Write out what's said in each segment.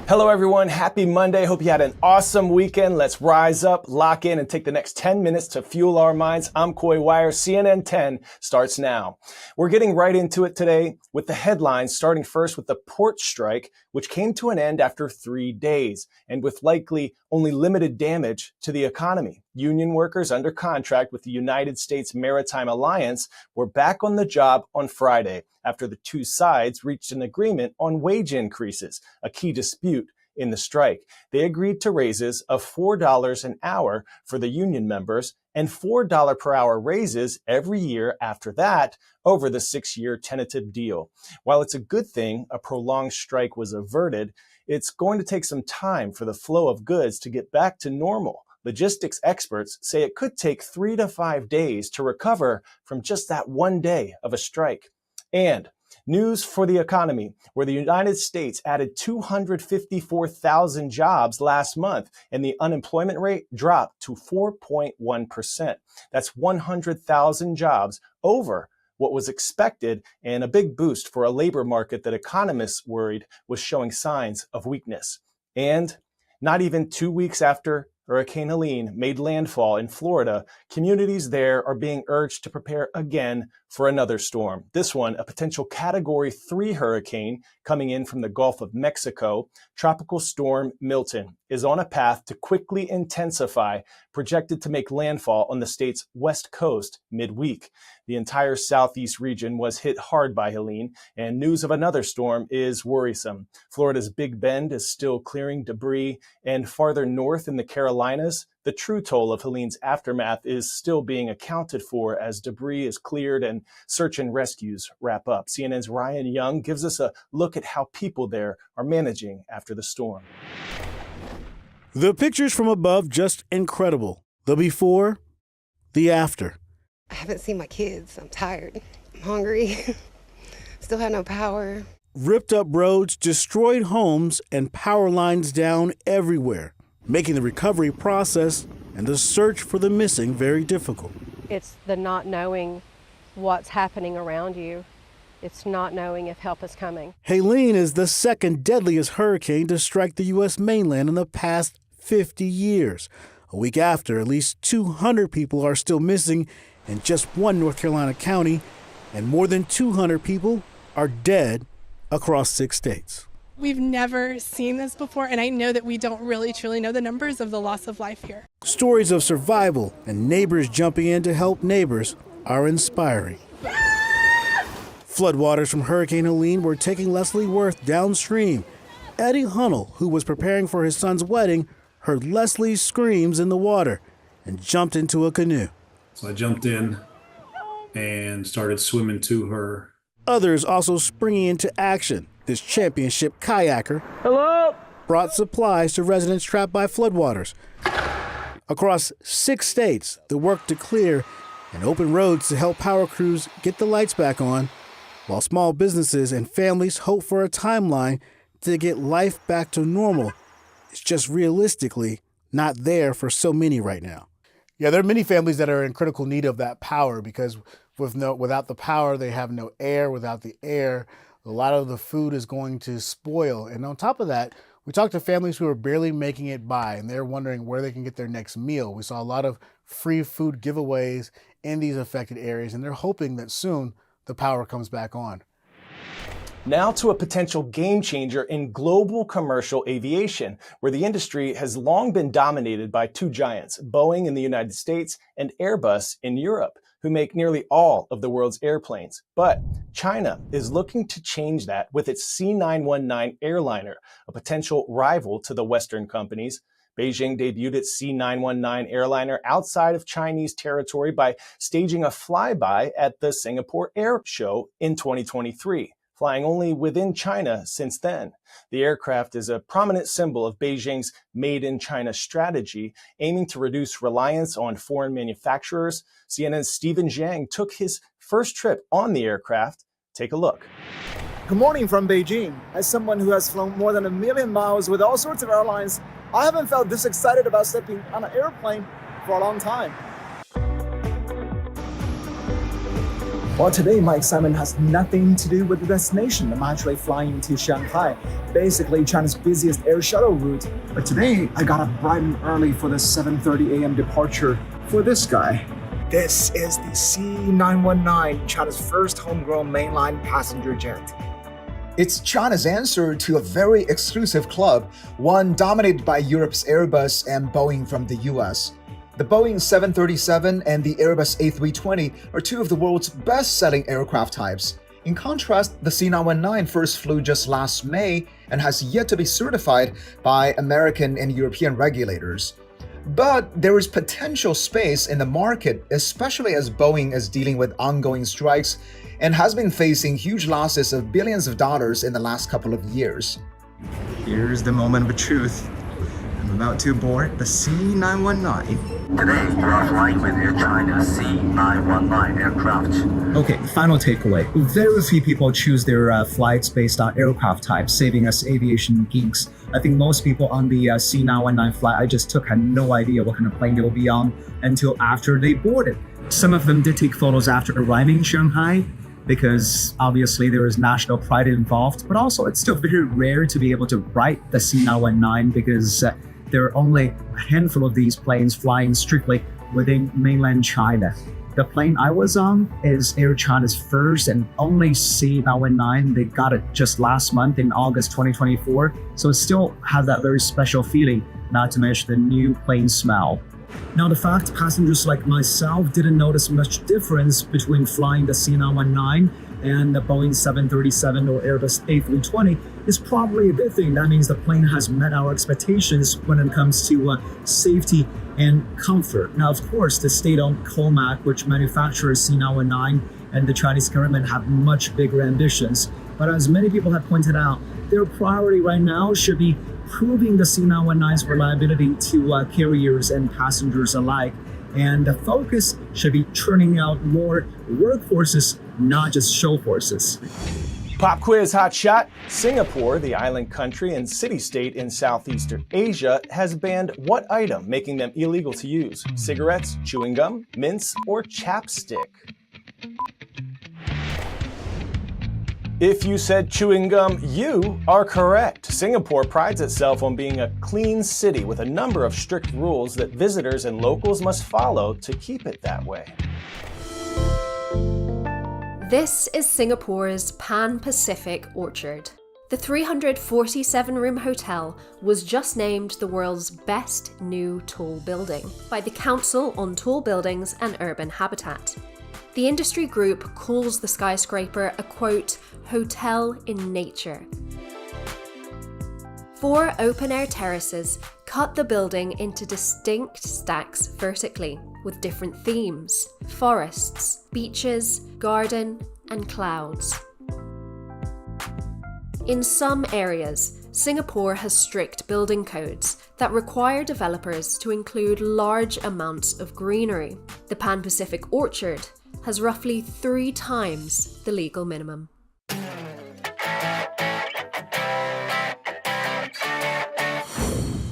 Hello, everyone. Happy Monday. Hope you had an awesome weekend. Let's rise up, lock in, and take the next 10 minutes to fuel our minds. I'm Coy Wire. CNN10 starts now. We're getting right into it today with the headlines, starting first with the port strike, which came to an end after 3 days and with likely only limited damage to the economy. Union workers under contract with the United States Maritime Alliance were back on the job on Friday after the two sides reached an agreement on wage increases, a key dispute in the strike. They agreed to raises of $4 an hour for the union members and $4 per hour raises every year after that over the 6-year tentative deal. While it's a good thing a prolonged strike was averted, it's going to take some time for the flow of goods to get back to normal. Logistics experts say it could take 3 to 5 days to recover from just that one day of a strike. And news for the economy, where the United States added 254,000 jobs last month, and the unemployment rate dropped to 4.1%. That's 100,000 jobs over what was expected, and a big boost for a labor market that economists worried was showing signs of weakness. And not even 2 weeks after Hurricane Helene made landfall in Florida, communities there are being urged to prepare again for another storm. This one, a potential Category 3 hurricane coming in from the Gulf of Mexico. Tropical Storm Milton is on a path to quickly intensify, projected to make landfall on the state's west coast midweek. The entire southeast region was hit hard by Helene, and news of another storm is worrisome. Florida's Big Bend is still clearing debris, and farther north in the Carolinas, the true toll of Helene's aftermath is still being accounted for as debris is cleared and search and rescues wrap up. CNN's Ryan Young gives us a look at how people there are managing after the storm. The pictures from above just incredible. The before, the after. I haven't seen my kids. I'm tired. I'm hungry. Still have no power. Ripped up roads, destroyed homes, and power lines down everywhere, making the recovery process and the search for the missing very difficult. It's the not knowing what's happening around you. It's not knowing if help is coming. Helene is the second deadliest hurricane to strike the U.S. mainland in the past 50 years. A week after, at least 200 people are still missing in just one North Carolina county, and more than 200 people are dead across 6 states. We've never seen this before, and I know that we don't really truly know the numbers of the loss of life here. Stories of survival and neighbors jumping in to help neighbors are inspiring. Floodwaters from Hurricane Helene were taking Leslie Worth downstream. Eddie Hunnell, who was preparing for his son's wedding, heard Leslie's screams in the water and jumped into a canoe. So I jumped in and started swimming to her. Others also springing into action. This championship kayaker brought supplies to residents trapped by floodwaters. Across 6 states, the work to clear and open roads to help power crews get the lights back on, while small businesses and families hope for a timeline to get life back to normal. It's just realistically not there for so many right now. Yeah, there are many families that are in critical need of that power because without the power, they have no air. Without the air, a lot of the food is going to spoil. And on top of that, we talked to families who are barely making it by, and they're wondering where they can get their next meal. We saw a lot of free food giveaways in these affected areas, and they're hoping that soon the power comes back on. Now to a potential game changer in global commercial aviation, where the industry has long been dominated by two giants, Boeing in the United States and Airbus in Europe, who make nearly all of the world's airplanes. But China is looking to change that with its C919 airliner, a potential rival to the Western companies. Beijing debuted its C919 airliner outside of Chinese territory by staging a flyby at the Singapore Air Show in 2023, flying only within China since then. The aircraft is a prominent symbol of Beijing's Made in China strategy, aiming to reduce reliance on foreign manufacturers. CNN's Steven Jang took his first trip on the aircraft. Take a look. Good morning from Beijing. As someone who has flown more than 1 million miles with all sorts of airlines, I haven't felt this excited about stepping on an airplane for a long time. Well, today my excitement has nothing to do with the destination. I'm actually flying to Shanghai, basically China's busiest air shuttle route. But today I got up bright and early for the 7:30 a.m. departure for this guy. This is the C919, China's first homegrown mainline passenger jet. It's China's answer to a very exclusive club, one dominated by Europe's Airbus and Boeing from the US. The Boeing 737 and the Airbus A320 are two of the world's best-selling aircraft types. In contrast, the C919 first flew just last May and has yet to be certified by American and European regulators. But there is potential space in the market, especially as Boeing is dealing with ongoing strikes and has been facing huge losses of billions of dollars in the last couple of years. Here's the moment of truth. I'm about to board the C919. Today, you are flying with Air China's C919 aircraft. Okay, final takeaway. Very few people choose their flights based on aircraft type, saving us aviation geeks. I think most people on the C919 flight I just took had no idea what kind of plane they will be on until after they boarded. Some of them did take photos after arriving in Shanghai, because obviously there is national pride involved, but also it's still very rare to be able to ride the C919 because there are only a handful of these planes flying strictly within mainland China. The plane I was on is Air China's first and only C919. They got it just last month in August 2024, so it still has that very special feeling, not to mention the new plane smell. Now, the fact passengers like myself didn't notice much difference between flying the C919 and the Boeing 737 or Airbus A320 is probably a good thing. That means the plane has met our expectations when it comes to safety and comfort. Now, of course, the state-owned Comac, which manufactures C919, and the Chinese government have much bigger ambitions. But as many people have pointed out, their priority right now should be proving the C919's reliability to carriers and passengers alike. And the focus should be churning out more workforces, not just show horses. Pop quiz hot shot. Singapore, the island country and city-state in Southeastern Asia, has banned what item, making them illegal to use? Cigarettes, chewing gum, mints, or chapstick? If you said chewing gum, you are correct. Singapore prides itself on being a clean city with a number of strict rules that visitors and locals must follow to keep it that way. This is Singapore's Pan-Pacific Orchard. The 347-room hotel was just named the world's best new tall building by the Council on Tall Buildings and Urban Habitat. The industry group calls the skyscraper a, quote, hotel in nature. 4 open-air terraces cut the building into distinct stacks vertically, with different themes: forests, beaches, garden, and clouds. In some areas, Singapore has strict building codes that require developers to include large amounts of greenery. The Pan-Pacific Orchard has roughly 3 times the legal minimum.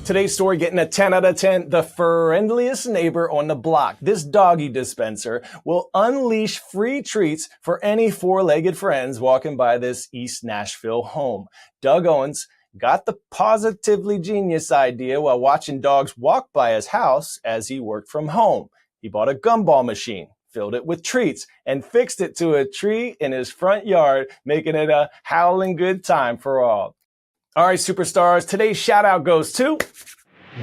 Today's story getting a 10 out of 10, the friendliest neighbor on the block. This doggy dispenser will unleash free treats for any 4-legged friends walking by this East Nashville home. Doug Owens got the positively genius idea while watching dogs walk by his house as he worked from home. He bought a gumball machine, filled it with treats, and fixed it to a tree in his front yard, making it a howling good time for all. All right, superstars, today's shout out goes to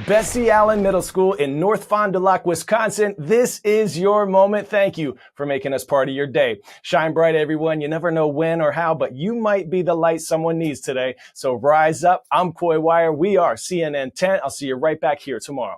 Bessie Allen Middle School in North Fond du Lac, Wisconsin. This is your moment. Thank you for making us part of your day. Shine bright, everyone. You never know when or how, but you might be the light someone needs today. So rise up. I'm Coy Wire. We are CNN10. I'll see you right back here tomorrow.